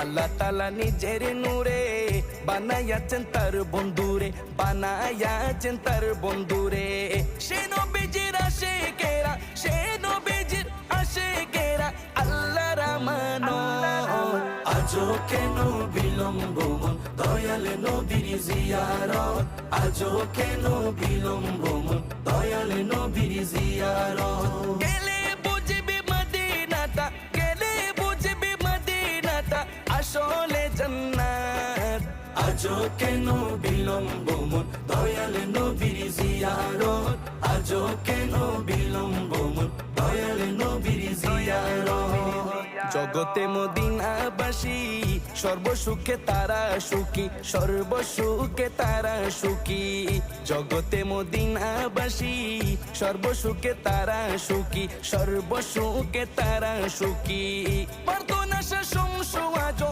আল্লাহ তাআলা নিজের নূরে বানায়াছেন তার বন্ধুরে, বানায়াছেন তার বন্ধুরে। সে নবীজির আশিকেরা, সে নবীজির আশিকেরা আল্লাহর আমানত। আজও কেন বিলম্ব মন দয়াল নবীর জিয়ারত, আজও কেন বিলম্ব মন দয়াল নবীর জিয়ারত। গেলে বুঝবি মদিনাটা, গেলে বুঝবি মদিনাটা আসলে জান্নাত। আজও কেন বিলম্ব মন দয়াল নবীর জিয়ারত, আজও কেন বিলম্ব মন দয়াল নবীর জিয়ারত। জগতে মদিনাবাসী সর্বসুখে তারা সুখী, সর্বসুখে তারা সুখী। জগতে মদিনাবাসী সর্বসুখে তারা সুখী, সর্বসুখে তারা সুখী। প্রার্থনা